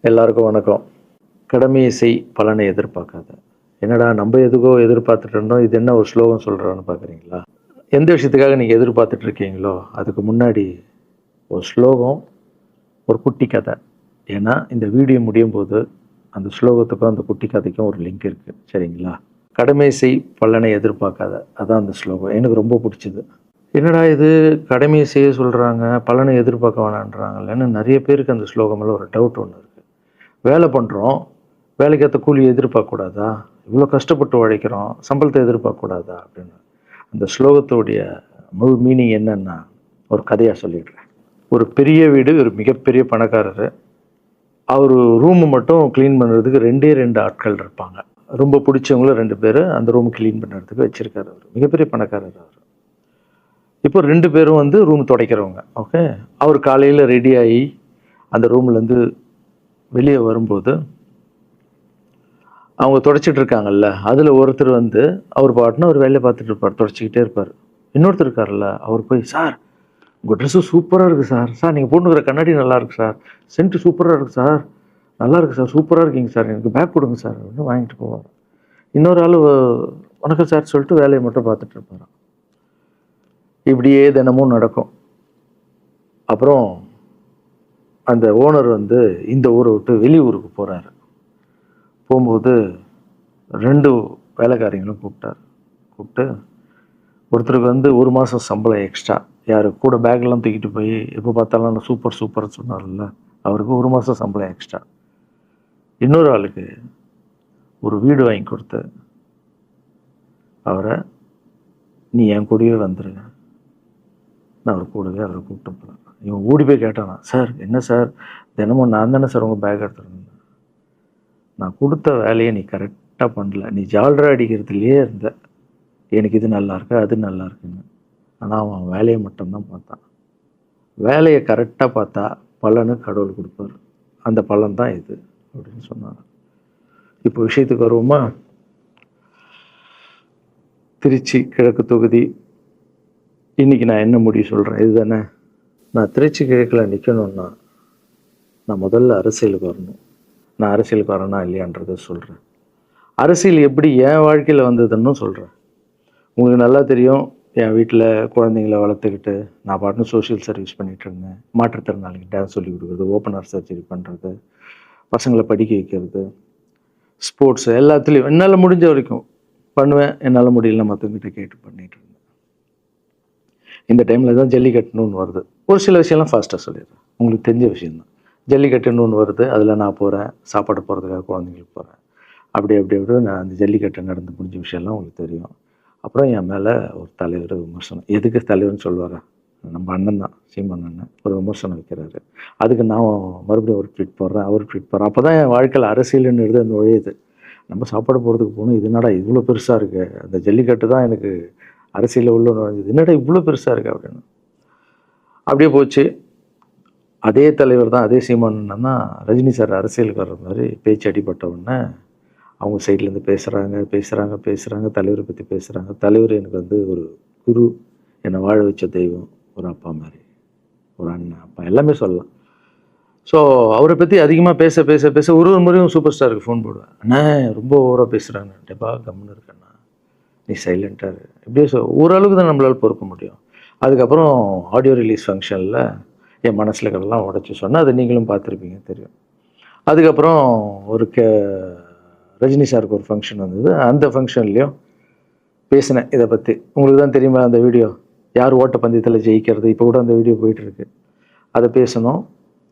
எல்லாருக்கும் வணக்கம். கடமையை செய் பலனை எதிர்பார்க்காத. என்னடா நம்ம எதுக்கோ எதிர்பார்த்துட்டு இருந்தோம், இது என்ன ஒரு ஸ்லோகம் சொல்கிறான்னு பார்க்குறீங்களா? எந்த விஷயத்துக்காக நீங்கள் எதிர்பார்த்துட்டு இருக்கீங்களோ அதுக்கு முன்னாடி ஒரு ஸ்லோகம், ஒரு குட்டி கதை. ஏன்னா இந்த வீடியோ முடியும் போது அந்த ஸ்லோகத்துக்கும் அந்த குட்டி கதைக்கும் ஒரு லிங்க் இருக்குது, சரிங்களா? கடமை செய் பலனை எதிர்பார்க்காத, அதான் அந்த ஸ்லோகம். எனக்கு ரொம்ப பிடிச்சது. என்னடா இது, கடமையை செய்ய சொல்கிறாங்க, பலனை எதிர்பார்க்க வேணான்றாங்கல்லன்னு நிறைய பேருக்கு அந்த ஸ்லோகமெல்லாம் ஒரு டவுட் ஒன்று இருக்குது. வேலை பண்ணுறோம், வேலைக்கேற்ற கூலி எதிர்பார்க்கக்கூடாதா? இவ்வளோ கஷ்டப்பட்டு உழைக்கிறோம், சம்பளத்தை எதிர்பார்க்கக்கூடாதா அப்படின்னு. அந்த ஸ்லோகத்துடைய முழு மீனிங் என்னன்னா ஒரு கதையாக சொல்லிடுறேன். ஒரு பெரிய வீடு, ஒரு மிகப்பெரிய பணக்காரர். அவர் ரூமு மட்டும் க்ளீன் பண்ணுறதுக்கு ரெண்டு ஆட்கள் இருப்பாங்க. ரொம்ப பிடிச்சவங்களும் 2 பேர் அந்த ரூம் க்ளீன் பண்ணுறதுக்கு வச்சுருக்காரு. அவர் மிகப்பெரிய பணக்காரர். அவர் இப்போ 2 பேரும் வந்து ரூம் துடைக்கிறவங்க. ஓகே, அவர் காலையில் ரெடி ஆகி அந்த ரூம்லேருந்து வெளியே வரும்போது அவங்க துடைச்சிட்டு இருக்காங்கல்ல, அதில் ஒருத்தர் வந்து அவர் பாட்டுன்னு ஒரு வேலையை பார்த்துட்டு இருப்பார், துடைச்சிக்கிட்டே இருப்பார். இன்னொருத்தர் இருக்கார்ல, அவர் போய், சார் உங்கள் ட்ரெஸ்ஸு சூப்பராக இருக்குது சார், சார் நீங்கள் போட்டுக்கிற கண்ணாடி நல்லா இருக்குது சார், சென்ட்டு சூப்பராக இருக்குது சார், நல்லா இருக்குது சார், சூப்பராக இருக்கீங்க சார், எனக்கு பேக் கொடுங்க சார் அப்படின்னு வாங்கிட்டு போவார். இன்னொரு ஆள் வணக்கம் சார் சொல்லிட்டு வேலையை மட்டும் பார்த்துட்டு இருப்பார். இப்படியே தினமும் நடக்கும். அப்புறம் அந்த ஓனர் வந்து இந்த ஊரை விட்டு வெளியூருக்கு போகிறாரு. போகும்போது 2 வேலைக்காரங்களும் கூப்பிட்டு ஒருத்தருக்கு வந்து 1 மாதம் சம்பளம் எக்ஸ்ட்ரா, யார் கூட பேக்லாம் தூக்கிட்டு போய் எப்போ பார்த்தாலும் நான் சூப்பர்னு சொன்னார்ல, அவருக்கு 1 மாதம் சம்பளம் எக்ஸ்ட்ரா. இன்னொரு ஆளுக்கு ஒரு வீடு வாங்கி கொடுத்து அவரை, நீ என் கூடவே வந்துடுங்க, நான் அவர் கூடவே அவரை கூப்பிட்டு போகிறேன். இவன் ஓடி போய் கேட்டானா, சார் என்ன சார் தினமும் நான் தானே சார் உங்கள் பேக் எடுத்துருந்தேன், நான் கொடுத்த வேலையை நீ கரெக்டாக பண்ணல, நீ ஜால்ரா அடிக்கிறதுலையே இருந்த, எனக்கு இது நல்லா இருக்கு அது நல்லா இருக்குன்னு. ஆனால் அவன் வேலையை மட்டும்தான் பார்த்தான். வேலையை கரெக்டாக பார்த்தா பலனு கடவுள் கொடுப்பார், அந்த பலன் தான் இது அப்படின்னு சொன்னான். இப்போ விஷயத்துக்கு வருவோமா? திருச்சி கிழக்கு தொகுதி. இன்றைக்கி நான் என்ன முடிவு சொல்கிறேன் இதுதானே. நான் திருச்சி கிழக்கில் நிற்கணுன்னா நான் முதல்ல அரசியலுக்கு வரணும். நான் அரசியலுக்கு வரேனா இல்லையான்றதை சொல்கிறேன். அரசியல் எப்படி என் வாழ்க்கையில் வந்ததுன்னு சொல்கிறேன். உங்களுக்கு நல்லா தெரியும், என் வீட்டில் குழந்தைங்கள வளர்த்துக்கிட்டு நான் பாட்டுன்னு சோஷியல் சர்வீஸ் பண்ணிகிட்டு இருந்தேன். மாற்றுத்திறனாளிக்கு டான்ஸ் சொல்லி கொடுக்குறது, ஓப்பனர் சர்ஜரி பண்ணுறது, பசங்களை படிக்க வைக்கிறது, ஸ்போர்ட்ஸு, எல்லாத்துலேயும் என்னால் முடிஞ்ச வரைக்கும் பண்ணுவேன். என்னால் முடியல மற்றவங்கிட்ட கேட்டு பண்ணிகிட்டு இருந்தேன். இந்த டைமில் தான் ஜல்லிக்கட்டுன்னு ஒன்று வருது. ஒரு சில விஷயம்லாம் ஃபாஸ்ட்டாக சொல்லிடுறேன், உங்களுக்கு தெரிஞ்ச விஷயந்தான். ஜல்லிக்கட்டுன்னு ஒன்று வருது, அதில் நான் போகிறேன், சாப்பாடு போகிறதுக்காக குழந்தைங்களுக்கு போகிறேன். அப்படி நான் அந்த ஜல்லிக்கட்டு நடந்து முடிஞ்ச விஷயம்லாம் உங்களுக்கு தெரியும். அப்புறம் என் மேலே ஒரு தலைவர் விமர்சனம், எதுக்கு தலைவர்னு சொல்லுவாரா, நம்ம அண்ணன் தான், சீமான் அண்ணன் ஒரு விமர்சனம் வைக்கிறாரு. அதுக்கு நான் மறுபடியும் ஒரு ட்வீட் போடுறேன், அவர் ட்வீட் போடுறேன். அப்போ தான் என் வாழ்க்கையில் அரசியல்னு எடுத்து நுழையுது. நம்ம சாப்பாடு போகிறதுக்கு போகணும், இது என்னடா இவ்வளோ பெருசாக இருக்குது, அந்த ஜல்லிக்கட்டு தான் எனக்கு அரசியலில் உள்ள நுழைஞ்சது, என்னடா இவ்வளோ பெருசாக இருக்குது அப்படின்னு. அப்படியே போச்சு. அதே தலைவர் தான், அதே சீமான் அண்ணன் தான் ரஜினி சார் அரசியலுக்கு வர்ற மாதிரி பேச்சு அடிபட்ட உடனே அவங்க சைட்லேருந்து பேசுகிறாங்க, தலைவரை பற்றி பேசுகிறாங்க. தலைவர் எனக்கு வந்து ஒரு குரு, என்னை வாழ வச்ச தெய்வம், ஒரு அப்பா மாதிரி, ஒரு அண்ணன், அப்பா எல்லாமே சொல்லலாம். ஸோ அவரை பற்றி அதிகமாக பேச ஒரு முறையும் சூப்பர் ஸ்டாருக்கு ஃபோன் போடுவேன், அண்ணா ரொம்ப ஓவராக பேசுகிறாங்க, டெப்பா கம்முன்னு இருக்கண்ணா, நீ சைலண்ட்டாக இரு, இப்படியே ஓரளவுக்கு தான் நம்மளால் பொறுக்க முடியும். அதுக்கப்புறம் ஆடியோ ரிலீஸ் ஃபங்க்ஷனில் என் மனசில் கடலாம் உடச்சி சொன்னேன், அதை நீங்களும் பார்த்துருப்பீங்க, தெரியும். அதுக்கப்புறம் ஒரு ரஜினி சாருக்கு ஒரு ஃபங்க்ஷன் வந்தது, அந்த ஃபங்க்ஷன்லேயும் பேசினேன் இதை பற்றி. உங்களுக்கு தான் தெரியுமா அந்த வீடியோ, யார் ஓட்டப்பந்தயத்தில் ஜெயிக்கிறது, இப்போ கூட அந்த வீடியோ போயிட்டுருக்கு. அதை பேசணும்,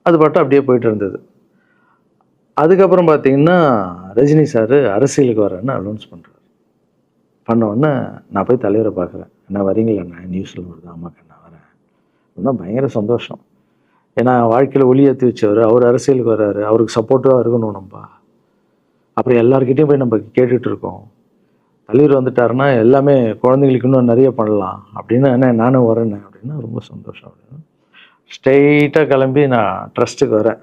அது பாட்டும் அப்படியே போயிட்டு இருந்தது. அதுக்கப்புறம் பார்த்தீங்கன்னா ரஜினி சார் அரசியலுக்கு வரேன்னு அனௌன்ஸ் பண்ணுறாரு. பண்ணோடனே நான் போய் தலைவரை பார்க்குறேன், என்ன வரீங்களா, நியூஸில் வருது, ஆமாக்கா நான் வரேன். இன்னும் பயங்கர சந்தோஷம். ஏன்னா வாழ்க்கையில் ஒளி ஏற்றி வச்சவர், அவர் அரசியலுக்கு வர்றாரு, அவருக்கு சப்போர்ட்டிவாக இருக்கணும் நம்ம. அப்புறம் எல்லாருக்கிட்டையும் போய் நம்ம கேட்டுட்டு இருக்கோம், தலைவர் வந்துட்டாருன்னா எல்லாமே குழந்தைங்களுக்கு இன்னும் நிறைய பண்ணலாம் அப்படின்னு, என்ன நானும் வரேன் அப்படின்னா ரொம்ப சந்தோஷம் அப்படின்னு ஸ்ட்ரெயிட்டாக கிளம்பி நான் ட்ரஸ்ட்டுக்கு வரேன்.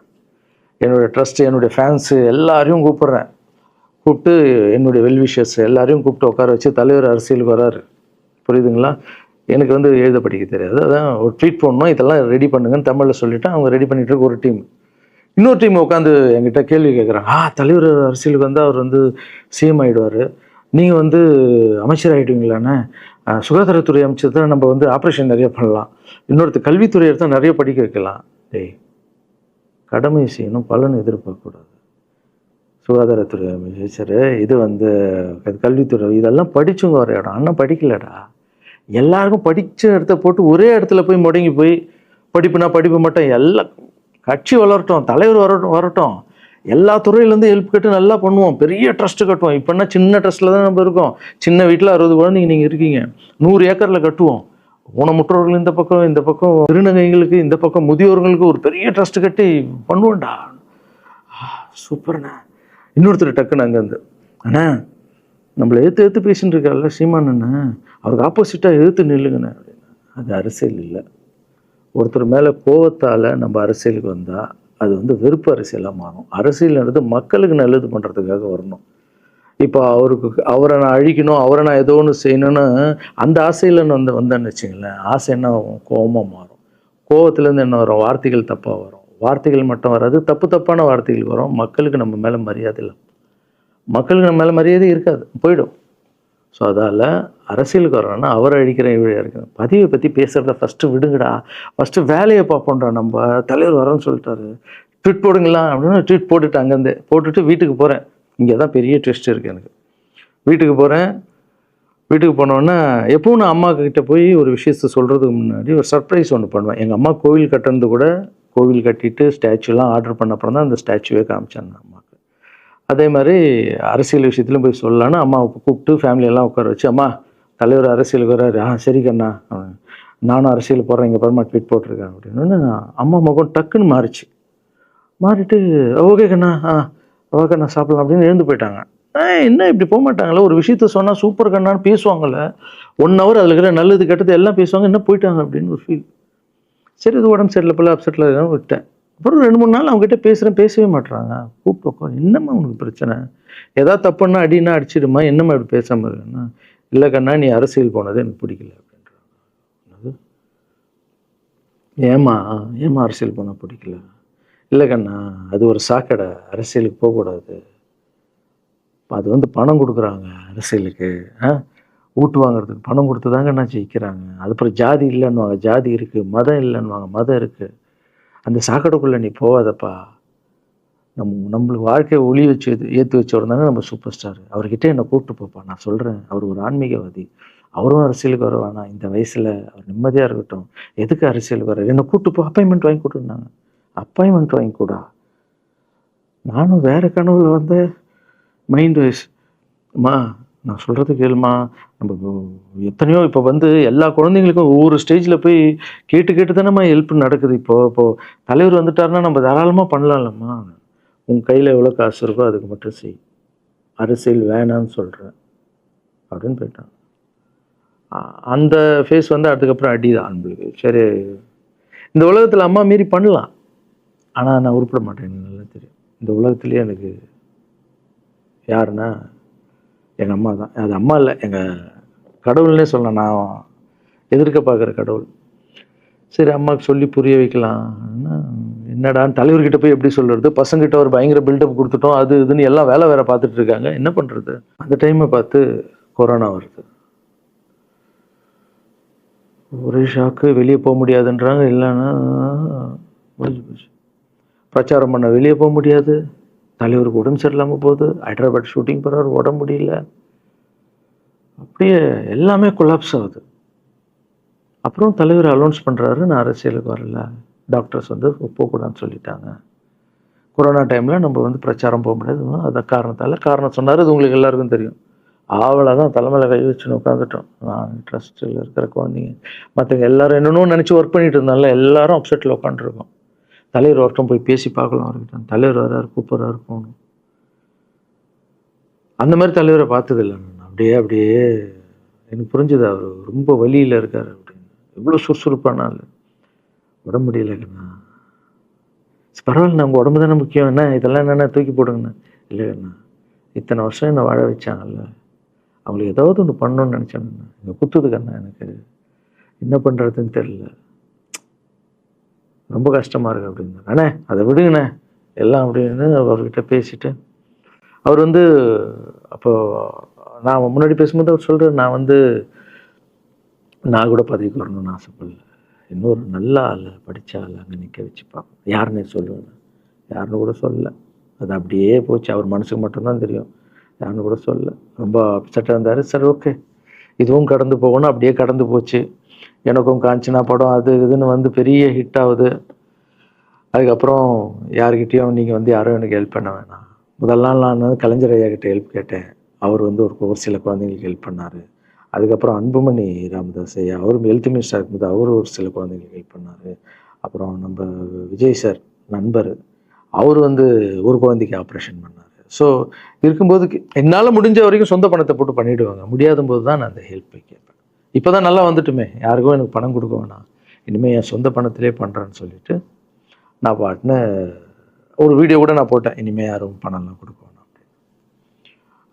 என்னுடைய ட்ரஸ்ட்டு, என்னுடைய ஃபேன்ஸு எல்லாரையும் கூப்பிட்டு என்னுடைய வெல்விஷர்ஸ் எல்லாரையும் கூப்பிட்டு உட்கார வச்சு, தலைவர் அரசியலுக்கு வராரு, புரியுதுங்களா? எனக்கு வந்து எழுத படிக்க தெரியாது, அதான் ஒரு ட்வீட் பண்ணணும், இதெல்லாம் ரெடி பண்ணுங்கன்னு தமிழில் சொல்லிவிட்டு அவங்க ரெடி பண்ணிட்டு இருக்க ஒரு டீம். இன்னொரு டீம் உட்காந்து என்கிட்ட கேள்வி கேட்குறாங்க. தலைவர் அரசியலுக்கு வந்து அவர் வந்து சிஎம் ஆகிடுவார், நீங்கள் வந்து அமைச்சர் ஆகிடுவீங்களாண்ணே, சுகாதாரத்துறை அமைச்சர் தான் நம்ம வந்து ஆப்ரேஷன் நிறைய பண்ணலாம், இன்னொருத்தர் கல்வித்துறை எடுத்தால் நிறைய படிக்க வைக்கலாம். டேய், கடமை செய்யணும், பலன் எதிர்பார்க்கக்கூடாது. சுகாதாரத்துறை அமைச்சர், இது வந்து கல்வித்துறை, இதெல்லாம் படிச்சுங்க வர இடம். அண்ணன் படிக்கலடா. எல்லாருக்கும் படித்த இடத்த போட்டு ஒரே இடத்துல போய் முடங்கி போய் படிப்புனா படிப்பு மட்டும், எல்லாம் கட்சி வளரட்டும், தலைவர் வரட்டும், எல்லா துறையிலேருந்து ஹெல்ப் கேட்டு நல்லா பண்ணுவோம், பெரிய ட்ரஸ்ட்டு கட்டுவோம். இப்போனா சின்ன ட்ரஸ்ட்டில் தான் நம்ம இருக்கோம். சின்ன வீட்டில் 60 குழந்தைங்க நீங்கள் இருக்கீங்க, 100 ஏக்கரில் கட்டுவோம். ஊனமுற்றோர்கள் இந்த பக்கம் திருநங்கைகளுக்கு, இந்த பக்கம் முதியோர்களுக்கு ஒரு பெரிய ட்ரஸ்ட்டு கட்டி பண்ணுவோம்டா. சூப்பர்ண்ணா. இன்னொருத்தர் டக்குன்னு அங்கேருந்து, அண்ணா நம்மளை எதிர்த்து பேசின்னு இருக்கார்ல சீமான் அண்ணா, அவருக்கு ஆப்போசிட்டாக எதிர்த்து நில்லுங்கண்ணே அப்படின்னா. அது அரசியல் இல்லை. ஒருத்தர் மேலே கோவத்தால் நம்ம அரசியலுக்கு வந்தால் அது வந்து வெறுப்பு அரசியலாக மாறும். அரசியல்ன்றது மக்களுக்கு நல்லது பண்ணுறதுக்காக வரணும். இப்போ அவரை நான் அழிக்கணும், அவரை நான் ஏதோ ஒன்று செய்யணும்னு அந்த ஆசையில் வந்தேன்னு வச்சுங்களேன், ஆசை என்ன ஆகும், கோபமாக மாறும். கோவத்துலேருந்து என்ன வரும், வார்த்தைகள் தப்பாக வரும். வார்த்தைகள் மட்டும் வராது, தப்பான வார்த்தைகள் வரும். மக்களுக்கு நம்ம மேலே மரியாதை இல்லை, மக்களுக்கு நம்ம மேலே மரியாதை இருக்காது, போயிடும். ஸோ அதால் அரசியலுக்கு வரணும்னா அவரை அழிக்கிறேன் இவழையாக இருக்கிறேன், பதிவை பற்றி பேசுகிறத ஃபஸ்ட்டு விடுங்கடா, ஃபஸ்ட்டு வேலையை பார்ப்போம்டா. நம்ம தலைவர் வரேன்னு சொல்லிட்டாரு, ட்வீட் போடுங்களா அப்படின்னு ட்வீட் போட்டுட்டு அங்கேருந்து போட்டுட்டு வீட்டுக்கு போகிறேன். இங்கே தான் பெரிய ட்விஸ்ட் இருக்குது எனக்கு. வீட்டுக்கு போகிறேன். வீட்டுக்கு போனோன்னா எப்பவும் நான் அம்மா கிட்டே போய் ஒரு விஷயத்த சொல்கிறதுக்கு முன்னாடி ஒரு சர்ப்ரைஸ் ஒன்று பண்ணுவேன். எங்கள் அம்மா கோவில் கட்டுறது கூட, கோவில் கட்டிட்டு ஸ்டாச்சுலாம் ஆர்டர் பண்ண அப்புறம் தான் அந்த ஸ்டாச்சுவே காமிச்சாங்க அம்மாவுக்கு. அதே மாதிரி அரசியல் விஷயத்துலையும் போய் சொல்லலான்னு அம்மாவை கூப்பிட்டு ஃபேமிலியெல்லாம் உட்கார வச்சு, அம்மா தலைவர் அரசியலுக்கு வர்றாரு, சரி கண்ணா, நானும் அரசியல் போடுறேன், இங்கே பரமா ட்வீட் போட்டிருக்கேன் அப்படின்னு. அம்மா முகம் டக்குன்னு மாறிச்சு. மாறிட்டு ஓகே கண்ணா, ஓகே கண்ணா சாப்பிடலாம் அப்படின்னு எழுந்து போயிட்டாங்க. என்ன இப்படி போக மாட்டாங்களே, ஒரு விஷயத்த சொன்னால் சூப்பர் கண்ணான்னு பேசுவாங்கள்ல, 1 ஹவர் அதில் இருக்கிற நல்லது கெட்டது எல்லாம் பேசுவாங்க, என்ன போயிட்டாங்க அப்படின்னு ஒரு ஃபீல். சரி, இது உடம்பு சரியில்லை போல, அப்செட்டில் இருக்கான்னு விட்டேன். அப்புறம் 2-3 நாள் அவங்ககிட்ட பேசவே மாட்டுறாங்க. கூப்பிட்டு உட்காரு, என்னம்மா உனக்கு பிரச்சனை, ஏதாவது தப்புன்னா அடின்னா அடிச்சிடுமா, என்னம்மா இப்படி பேசாமல் இருக்குன்னா, இல்லை கண்ணா நீ அரசியல் போனது எனக்கு பிடிக்கல அப்படின்றாங்க. ஏமா அரசியல் போனால் பிடிக்கல? இல்லை கண்ணா, அது ஒரு சாக்கடை, அரசியலுக்கு போகக்கூடாது, அது வந்து பணம் கொடுக்குறாங்க அரசியலுக்கு, ஊட்டு வாங்குறதுக்கு பணம் கொடுத்து தாங்க நான் ஜெயிக்கிறாங்க. அதுக்கப்புறம் ஜாதி இல்லைன்னுவாங்க, ஜாதி இருக்குது, மதம் இல்லைன்னுவாங்க, மதம் இருக்குது, அந்த சாக்கடைக்குள்ளே நீ போகாதப்பா. நம்மளுக்கு வாழ்க்கையை ஒளி வச்சு ஏற்றி வச்சவர் தானே நம்ம சூப்பர் ஸ்டார், அவர்கிட்ட என்னை கூப்பிட்டு போப்பா, நான் சொல்கிறேன், அவர் ஒரு ஆன்மீகவாதி, அவரும் அரசியலுக்கு வர வேணாம், இந்த வயசில் அவர் நிம்மதியாக இருக்கட்டும், எதுக்கு அரசியலுக்கு வர, என்னை கூப்பிட்டு போ, அப்பாயின்மெண்ட் வாங்கி கொடுத்துருந்தாங்க. அப்பாயின்மெண்ட் வாங்கி கூடா? நானும் வேறு கனவுல வந்து மைண்ட் வைஸ், அம்மா நான் சொல்கிறது கேளுமா, நம்ம எத்தனையோ இப்போ வந்து எல்லா குழந்தைங்களுக்கும் ஒவ்வொரு ஸ்டேஜில் போய் கேட்டு தானேம்மா ஹெல்ப் நடக்குது. இப்போது தலைவர் வந்துட்டாருன்னா நம்ம தாராளமாக பண்ணலாம்லம்மா, உன் கையில் எவ்வளோ காசு இருக்கோ அதுக்கு மட்டும் செய், அரசியல் வேணான்னு சொல்கிறேன் அப்படின்னு போயிட்டான். அந்த ஃபேஸ் வந்து அதுக்கப்புறம் அடிதான் நம்மளுக்கு. சரி, இந்த உலகத்தில் அம்மா மீறி பண்ணலாம், ஆனால் நான் உருப்பிட மாட்டேன், எனக்கு நல்லா தெரியும். இந்த உலகத்துலேயே எனக்கு யாருன்னா எங்கள் அம்மா தான். அது அம்மா இல்லை, எங்கள் கடவுள்னே சொல்லலாம், நான் எதிர்க்க பார்க்குற கடவுள். சரி, அம்மாவுக்கு சொல்லி புரிய வைக்கலாம், என்னடான்னு தலைவர்கிட்ட போய் எப்படி சொல்கிறது, பசங்கிட்ட ஒரு பயங்கர பில்டப் கொடுத்துட்டோம், அது இதுன்னு எல்லாம் வேலை பார்த்துட்டு இருக்காங்க, என்ன பண்ணுறது. அந்த டைமை பார்த்து கொரோனா வருது. ஒரே ஷாக்கு, வெளியே போக முடியாதுன்றாங்க, இல்லைன்னா முடிஞ்சு போச்சு. பிரச்சாரம் பண்ண வெளியே போக முடியாது, தலைவருக்கு உடம்பு சரியில்லாமல் போகுது, ஹைதராபாத் ஷூட்டிங் போகிறார், உடம்பு முடியல, அப்படியே எல்லாமே கொலாப்ஸ் ஆகுது. அப்புறம் தலைவர் அலௌன்ஸ் பண்ணுறாரு, நான் அரசியலுக்கு வரல, டாக்டர்ஸ் வந்து போகக்கூடாதுன்னு சொல்லிட்டாங்க, கொரோனா டைமில் நம்ம வந்து பிரச்சாரம் போக முடியாது, அதை காரணம் சொன்னார், அது உங்களுக்கு எல்லாருக்கும் தெரியும். ஆவலை தான் தலைமையில் கை வச்சுன்னு உட்காந்துட்டோம். நான் ட்ரஸ்ட்டில் இருக்கிற குழந்தைங்க மற்றவங்க எல்லோரும் என்னென்னோ நினச்சி ஒர்க் பண்ணிட்டு இருந்தால எல்லாரும் அப்செட்டில் உட்காந்துருக்கோம். தலைவர் ஒருத்தம் போய் பேசி பார்க்கலாம் அவர்கிட்ட, தலைவர் வர்றாரு, கூப்பிட்றாரு, போகணும். அந்த மாதிரி தலைவரை பார்த்ததில்லை நான். அப்படியே எனக்கு புரிஞ்சுது, அவர் ரொம்ப வலியில் இருக்கார் அப்படின்னு. எவ்வளோ சுறுசுறுப்பானால உடம்பு முடியலைங்கண்ணா. பரவாயில்ல, உங்கள் உடம்பு தானே முக்கியம், என்ன இதெல்லாம் என்னென்ன தூக்கி போடுங்கண்ணா. இல்லைங்கண்ணா, இத்தனை வருஷம் என்னை வாழ வச்சாங்கல்ல, அவங்களுக்கு ஏதாவது ஒன்று பண்ணணும்னு நினச்சாங்கண்ணா, இங்கே குத்துதுக்கண்ணா, எனக்கு என்ன பண்ணுறதுன்னு தெரியல, ரொம்ப கஷ்டமாக இருக்குது அப்படின்னா. அண்ணே அதை விடுங்கண்ணே, எல்லாம் அப்படின்னு அவர்கிட்ட பேசிட்டு அவர் வந்து அப்போ நான் முன்னாடி பேசும்போது அவர் சொல்கிறார், நான் கூட பதவிக்கு வரணும்னு ஆசைப்படல, இன்னொரு நல்ல ஆள் படித்த ஆள் அங்கே நிற்க வச்சு பார்ப்போம். யாருன்னே சொல்லுவேன், யாருன்னு கூட சொல்லலை. அது அப்படியே போச்சு. அவர் மனசுக்கு மட்டும்தான் தெரியும், யாருன்னு கூட சொல்லலை. ரொம்ப அப்செட்டாக இருந்தார். சரி ஓகே, இதுவும் கடந்து போகணும். அப்படியே கடந்து போச்சு. எனக்கும் காஞ்சனா படம் அது இதுன்னு பெரிய ஹிட் ஆகுது. அதுக்கப்புறம் யார்கிட்டையும் நீங்கள் யாரும் எனக்கு ஹெல்ப் பண்ண வேணாம். முதல் நாள் நான் கலைஞர் ஐயா கிட்ட ஹெல்ப் கேட்டேன். அவர் ஒரு சில குழந்தைங்களுக்கு ஹெல்ப் பண்ணார். அதுக்கப்புறம் அன்புமணி ராமதாஸ் ஐயா, அவரும் ஹெல்த் மினிஸ்டராக இருக்கும்போது அவர் ஒரு சில குழந்தைங்களுக்கு ஹெல்ப் பண்ணார். அப்புறம் நம்ம விஜய் சார் நண்பர், அவர் ஒரு குழந்தைக்கு ஆப்ரேஷன் பண்ணார். ஸோ இருக்கும்போது என்னால் முடிஞ்ச வரைக்கும் சொந்த பணத்தை போட்டு பண்ணிவிடுவாங்க. முடியாத போது தான் நான் அந்த ஹெல்ப்பை கேட்பேன். இப்போ தான் நல்லா வந்துட்டுமே, யாருக்கும் எனக்கு பணம் கொடுக்க வேணாம், இனிமேல் என் சொந்த பணத்திலே பண்ணுறேன்னு சொல்லிட்டு நான் பாட்டுன்னு ஒரு வீடியோ கூட நான் போட்டேன், இனிமேல் யாரும் பணம்லாம் கொடுக்க வேணாம் அப்படின்னு.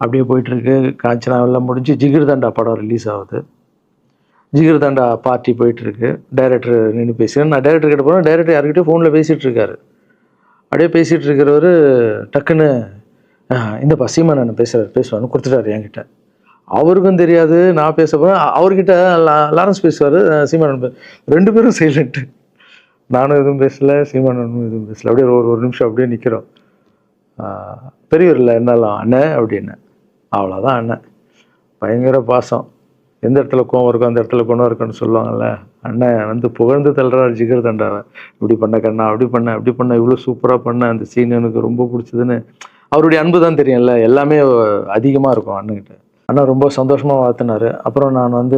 அப்படியே போயிட்டுருக்கு. காஞ்சனா எல்லாம் முடிஞ்சு ஜிகிர் தண்டா படம் ரிலீஸ் ஆகுது. ஜிகிர் தண்டா பார்ட்டி போயிட்டுருக்கு. டைரக்டர் நின்று பேசுகிறேன். நான் டைரக்டர் கிட்ட போகிறேன். டைரக்டர் யார்கிட்டயும் ஃபோனில் பேசிகிட்டு இருக்காரு. அப்படியே பேசிகிட்டு இருக்கிறவர் டக்குன்னு இந்தப்பா சீமானன் பேசுவான்னு கொடுத்துட்டாரு என்கிட்ட. அவருக்கும் தெரியாது நான் பேச போகிறேன். அவர்கிட்ட லாரன்ஸ் பேசுவார், சீமானன் ரெண்டு பேரும் சைலண்ட்டு. நானும் எதுவும் பேசலை, சீமானனும் எதுவும் பேசலை. அப்படியே ஒரு நிமிஷம் அப்படியே நிற்கிறோம். பெரியவர் இல்லை என்னாலும் அண்ணன் அப்படின்னு. அவ்வளோதான் அண்ணன். பயங்கர பாசம். எந்த இடத்துல கோவம் இருக்கும் அந்த இடத்துல குணம் இருக்குன்னு சொல்லுவாங்கள்ல. அண்ணன் புகழ்ந்து தள்ளுறாரு ஜிகர் தண்டாவை. இப்படி பண்ண கண்ணா, அப்படி பண்ண இவ்வளோ சூப்பராக பண்ண, அந்த சீன் எனக்கு ரொம்ப பிடிச்சதுன்னு. அவருடைய அன்பு தான் தெரியும்ல, எல்லாமே அதிகமாக இருக்கும் அண்ணன்கிட்ட. அண்ணா ரொம்ப சந்தோஷமாக வாழ்த்தினார். அப்புறம் நான்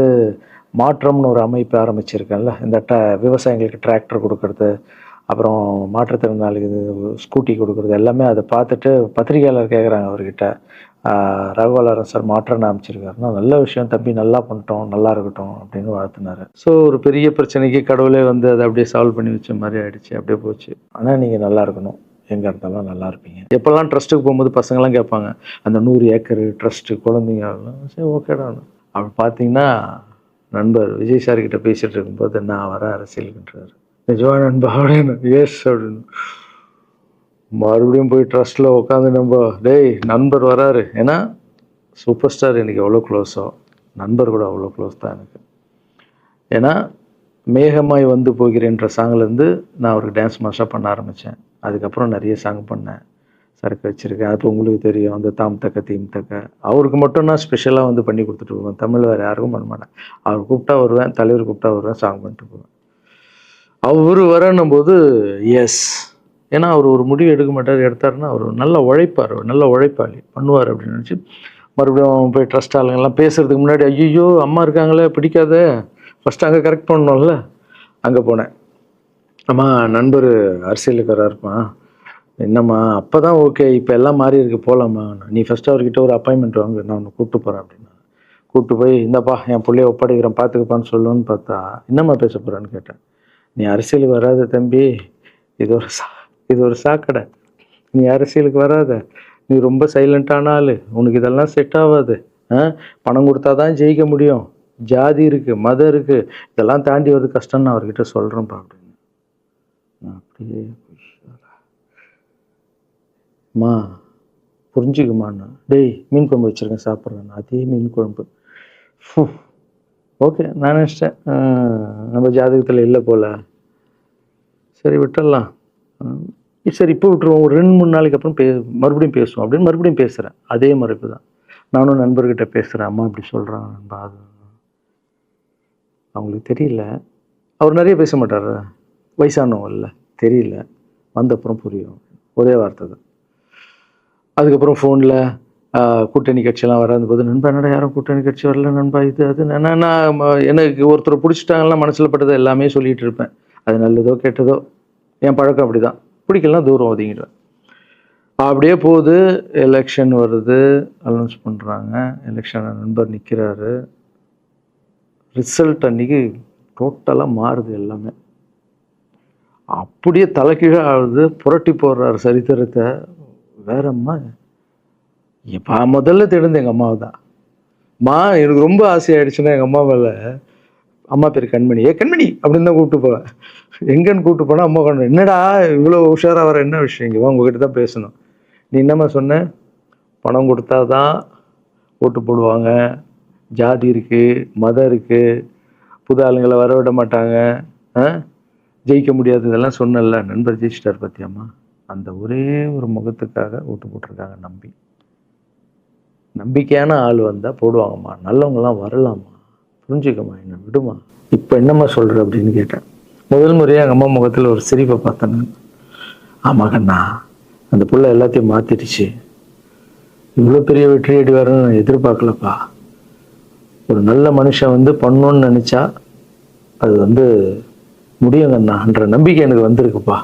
மாற்றம்னு ஒரு அமைப்பு ஆரம்பிச்சிருக்கேன்ல, இந்த விவசாயிகளுக்கு டிராக்டர் கொடுக்கறது, அப்புறம் மாற்றுத்திறனாளிக்கு ஸ்கூட்டி கொடுக்குறது, எல்லாமே அதை பார்த்துட்டு பத்திரிகையாளர் கேட்குறாங்க அவர்கிட்ட, ரகுவலாரன் சார் மாற்றம்னு அமைச்சிருக்காருன்னா, நல்ல விஷயம் தம்பி, நல்லா பண்ணிட்டோம், நல்லா இருக்கட்டும் அப்படின்னு வாழ்த்தினார். ஸோ ஒரு பெரிய பிரச்சனைக்கு கடவுளே அதை அப்படியே சால்வ் பண்ணி வச்ச மாதிரி ஆயிடுச்சு. அப்படியே போச்சு. ஆனால் நீங்கள் நல்லா இருக்கணும், எங்கே இருந்தாலும் நல்லா இருப்பீங்க. எப்போல்லாம் ட்ரஸ்ட்டுக்கு போகும்போது பசங்களாம் கேட்பாங்க, அந்த 100 ஏக்கர் ட்ரஸ்ட்டு குழந்தைங்க, சரி ஓகேடா. அப்படி பார்த்தீங்கன்னா நண்பர் விஜய் சார்கிட்ட பேசிகிட்டு இருக்கும்போது நான் வர அரசியலுக்குன்றார். நிஜமா நண்பா அப்படின்னு. எஸ் அப்படின்னு. மறுபடியும் போய் ட்ரஸ்ட்டில் உட்காந்து டேய் நண்பர் வராரு. ஏன்னா சூப்பர் ஸ்டார் எனக்கு எவ்வளோ க்ளோஸோ, நண்பர் கூட அவ்வளோ க்ளோஸ் தான் எனக்கு. ஏன்னா மேகமாய் வந்து போகிறேன்ற சாங்லேருந்து நான் அவருக்கு டான்ஸ் மாஸ்டராக பண்ண ஆரம்பித்தேன். அதுக்கப்புறம் நிறைய சாங் பண்ணேன், சரக்கு வச்சுருக்கேன். அப்போ உங்களுக்கு தெரியும், அந்த தாம் தக்க தீம் தக்க அவருக்கு மட்டும் நான் ஸ்பெஷலாக பண்ணி கொடுத்துட்டு போவேன். தமிழ் வேறு யாருக்கும் பண்ண மாட்டேன். அவர் கூப்பிட்டா வருவேன், தலைவர் கூப்பிட்டா வருவேன், சாங் பண்ணிட்டு போவேன். அவர் வரணும் போது எஸ், ஏன்னா அவர் ஒரு முடிவு எடுக்க மாட்டார், எடுத்தாருன்னா அவர் நல்லா உழைப்பார், நல்ல உழைப்பாளி, பண்ணுவார் அப்படின்னு நினச்சி மறுபடியும் போய் ட்ரஸ்ட் ஆளுங்கெல்லாம் பேசுகிறதுக்கு முன்னாடி ஐயோ அம்மா இருக்காங்களே பிடிக்காத, ஃபஸ்ட்டு அங்கே கரெக்ட் பண்ணணும்ல, அங்கே போனேன். அம்மா நண்பர் அரசியலுக்கு வராருப்பா, என்னம்மா அப்போ தான் ஓகே, இப்போ எல்லாம் மாறி இருக்கு, போகலாமா, நீ ஃபஸ்ட்டு அவர்கிட்ட ஒரு அப்பாயின்மெண்ட் வாங்க, நான் உன்னை கூப்பிட்டு போகிறேன் அப்படின்னா. கூப்பிட்டு போய் இந்தப்பா என் பிள்ளைய ஒப்படைக்கிறேன் பார்த்துக்கப்பான்னு சொல்லுன்னு பார்த்தா, என்னம்மா பேச போகிறான்னு கேட்டேன். நீ அரசியலுக்கு வராத தம்பி, இது ஒரு சாக்கடை, நீ அரசியலுக்கு வராத, நீ ரொம்ப சைலண்டான ஆள், உனக்கு இதெல்லாம் செட் ஆகாது, பணம் கொடுத்தா தான் ஜெயிக்க முடியும், ஜாதி இருக்குது, மதம் இருக்குது, இதெல்லாம் தாண்டி வருது கஷ்டம்னு நான் அவர்கிட்ட சொல்கிறேன்ப்பா அப்படின்னு. நான் அப்படியே மா புரிஞ்சுக்குமாண்ணா, டேய் மீன் குழம்பு வச்சுருக்கேன் சாப்பிட்றேன், அதே மீன் குழம்பு. ஓகே நான் நினச்சிட்டேன் நம்ம ஜாதகத்தில் இல்லை போல், சரி விட்டுடலாம், சரி இப்போ விட்டுருவோம், ஒரு 2-3 நாளைக்கு அப்புறம் மறுபடியும் பேசுவோம் அப்படின்னு மறுபடியும் பேசுகிறேன். அதே மறுப்பு தான். நானும் நண்பர்கிட்ட பேசுகிறேன், அம்மா இப்படி சொல்கிறாங்க நண்பா, அது அவங்களுக்கு தெரியல, அவர் நிறைய பேச மாட்டார், வயசானவங்க இல்லை, தெரியல, வந்தப்புறம் புரியும், ஒரே வார்த்தை தான். அதுக்கப்புறம் ஃபோனில் கூட்டணி கட்சியெல்லாம் வராது நண்பா, என்னடா யாரும் கூட்டணி கட்சி வரல நண்பா, இது அது நான் எனக்கு ஒருத்தர் பிடிச்சிட்டாங்கலாம் மனசில் பட்டதை எல்லாமே சொல்லிகிட்டு இருப்பேன். அது நல்லதோ கெட்டதோ, என் பழக்கம் அப்படி தான், பிடிக்கலாம் தூரம் ஒதுங்கிடுவேன். அப்படியே போகுது. எலெக்ஷன் வருது, அனௌன்ஸ் பண்ணுறாங்க, எலெக்ஷனில் நண்பர் நிற்கிறாரு. ரிசல்ட் அன்றைக்கி டோட்டலாக மாறுது எல்லாமே, அப்படியே தலைக்கீழே ஆகுது, புரட்டி போடுறாரு சரித்திரத்தை. வேறம்மா எப்போ முதல்ல தெரிந்து எங்கள் அம்மாவை தான். எனக்கு ரொம்ப ஆசையாயிடுச்சுன்னா எங்கள் அம்மா மேலே அம்மா பேர் கண்மணி. கண்மணி அப்படின்னு தான் கூப்பிட்டு போவேன். எங்கன்னு கூப்பிட்டு போனால் அம்மா கொண்டு என்னடா இவ்வளோ உஷாராக வர, என்ன விஷயம், இங்கே உங்ககிட்ட தான் பேசணும். நீ என்னம்மா சொன்ன, பணம் கொடுத்தா தான் ஓட்டு போடுவாங்க, ஜாதி இருக்குது, மதம் இருக்குது, புது ஆளுங்களை வர விட மாட்டாங்க, ஜெயிக்க முடியாது, இதெல்லாம் சொன்னல. நண்பர் ஜெயிச்சிட்டார் பார்த்தியாம்மா. அந்த ஒரே ஒரு முகத்துக்காக ஓட்டு போட்டிருக்காங்க. நம்பிக்கையான ஆள் வந்தால் போடுவாங்கம்மா, நல்லவங்களாம் வரலாமா, புரிஞ்சுக்கம்மா, என்ன விடுமா. இப்போ என்னம்மா சொல்கிற அப்படின்னு கேட்டேன். முதல் முறையாக எங்கள் அம்மா முகத்தில் ஒரு சிரிப்பை பார்த்தேன். ஆமாம் கண்ணா, அந்த புள்ள எல்லாத்தையும் மாற்றிடுச்சு, இவ்வளோ பெரிய வெற்றி அடி வரணும்னு நான் எதிர்பார்க்கலப்பா. ஒரு நல்ல மனுஷன் வந்து பண்ணணும்னு நினச்சா அது முடியுங்கண்ணான்ற நம்பிக்கை எனக்கு வந்திருக்குப்பா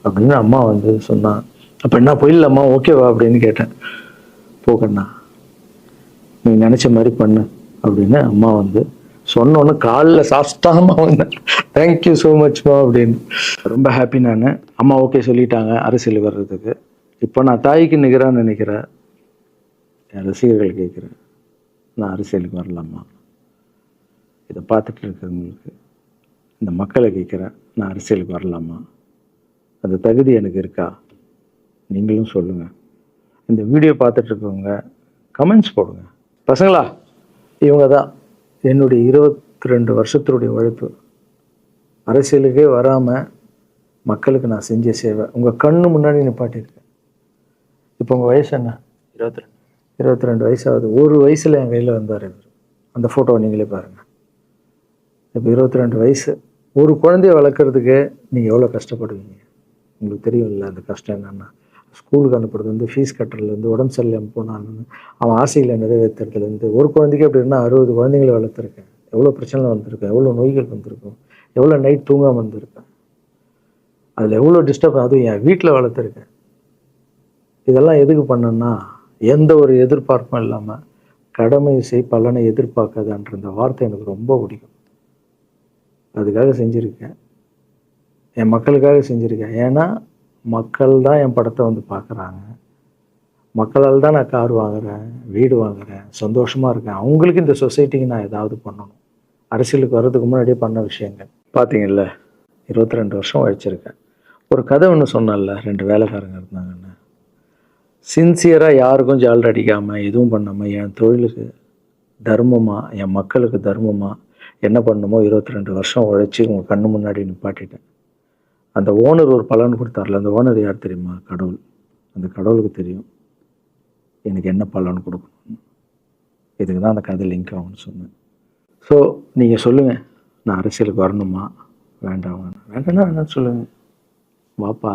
அப்படின்னு அம்மா சொன்னான். அப்போ என்ன போயிடலாமா, ஓகேவா அப்படின்னு கேட்டேன். போகண்ணா, நீ நினச்ச மாதிரி பண்ணு அப்படின்னு அம்மா சொன்னோன்னு காலில் சாஸ்தாகமாக வந்தேன். தேங்க்யூ ஸோ மச்மா அப்படின்னு. ரொம்ப ஹாப்பி நான். அம்மா ஓகே சொல்லிட்டாங்க அரசியல் வர்றதுக்கு. இப்போ நான் தாய்க்கு நிகரான்னு நினைக்கிறேன். என் ரசிகர்கள் கேட்குறேன், நான் அரசியலுக்கு வரலாமா? இதை பார்த்துட்டு இருக்கிறவங்களுக்கு, இந்த மக்களை கேட்குறேன், நான் அரசியலுக்கு வரலாமா? அந்த தகுதி எனக்கு இருக்கா? நீங்களும் சொல்லுங்கள். இந்த வீடியோ பார்த்துட்டு இருக்கவங்க கமெண்ட்ஸ் போடுங்க. பசங்களா, இவங்க தான் என்னுடைய 22 வருஷத்தினுடைய உழைப்பு. அரசியலுக்கே வராமல் மக்களுக்கு நான் செஞ்ச சேவை உங்கள் கண்ணு முன்னாடி நிப்பாட்டியிருக்கேன். இப்போ உங்கள் வயசு என்ன? 22 வயசாகுது. ஒரு வயசில் என் கையில் வந்தார் இவர். அந்த ஃபோட்டோவை நீங்களே பாருங்கள். இப்போ 22 வயசு. ஒரு குழந்தைய வளர்க்குறதுக்கு நீங்கள் எவ்வளோ கஷ்டப்படுவீங்க உங்களுக்கு தெரியும் இல்லை? அந்த கஷ்டம் என்னென்னா, ஸ்கூலுக்கு அனுப்புறது ஃபீஸ் கட்டுறதுலேருந்து, உடம்பு சரியில்லாமல் போனான்னு அவன் ஆசையில் நிறைவேற்றுறதுலேருந்து, ஒரு குழந்தைக்கு அப்படின்னா 60 குழந்தைங்களை வளர்த்துருக்கேன். எவ்வளோ பிரச்சனை வந்திருக்கேன், எவ்வளோ நோய்கள் வந்திருக்கும், எவ்வளோ நைட் தூங்காமல் வந்திருக்கேன், அதில் எவ்வளோ டிஸ்டர்ப், அதுவும் என் வீட்டில் வளர்த்துருக்கேன். இதெல்லாம் எதுக்கு பண்ணேன்னா, எந்த ஒரு எதிர்பார்ப்பும் இல்லாமல் கடமை செய் பலனை எதிர்பார்க்காதான்ற இந்த வார்த்தை எனக்கு ரொம்ப பிடிக்கும். அதுக்காக செஞ்சுருக்கேன், என் மக்களுக்காக செஞ்சுருக்கேன். ஏன்னா மக்கள் தான் என் படத்தை பார்க்குறாங்க. மக்களால் தான் நான் கார் வாங்குகிறேன், வீடு வாங்குகிறேன், சந்தோஷமாக இருக்கேன். அவங்களுக்கு இந்த சொசைட்டிக்கு நான் ஏதாவது பண்ணணும். அரசியலுக்கு வர்றதுக்கு முன்னாடியே பண்ண விஷயங்கள் பார்த்தீங்கல்ல. 22 வருஷம் உழைச்சிருக்கேன். ஒரு கதை ஒன்று சொன்னேன்ல, 2 வேலைக்காரங்க இருந்தாங்கன்னு. சின்சியராக யாருக்கும் ஜால்ரை அடிக்காமல் எதுவும் பண்ணாமல் என் தொழிலுக்கு தர்மமாக, என் மக்களுக்கு தர்மமாக என்ன பண்ணணுமோ 22 வருஷம் உழைச்சி உங்கள் கண்ணு முன்னாடி நிப்பாட்டிட்டேன். அந்த ஓனர் ஒரு பலன் கொடுத்தார்ல, அந்த ஓனர் யார் தெரியுமா? கடவுள். அந்த கடவுளுக்கு தெரியும் எனக்கு என்ன பலன் கொடுக்கணும். இதுக்கு தான் அந்த கதை லிங்க் ஆகும்னு சொன்னேன். ஸோ நீங்கள் சொல்லுங்கள், நான் அரசியலுக்கு வரணுமா வேண்டாம்? வேண்டாம்னா வேணான்னு சொல்லுங்கள். வாப்பா,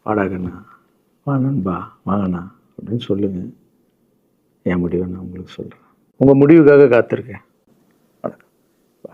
வாடாகண்ணா, வா நண்பா, வாங்கண்ணா அப்படின்னு சொல்லுங்கள். என் முடிவை நான் உங்களுக்கு சொல்கிறேன். உங்கள் முடிவுக்காக காத்திருக்கேன்.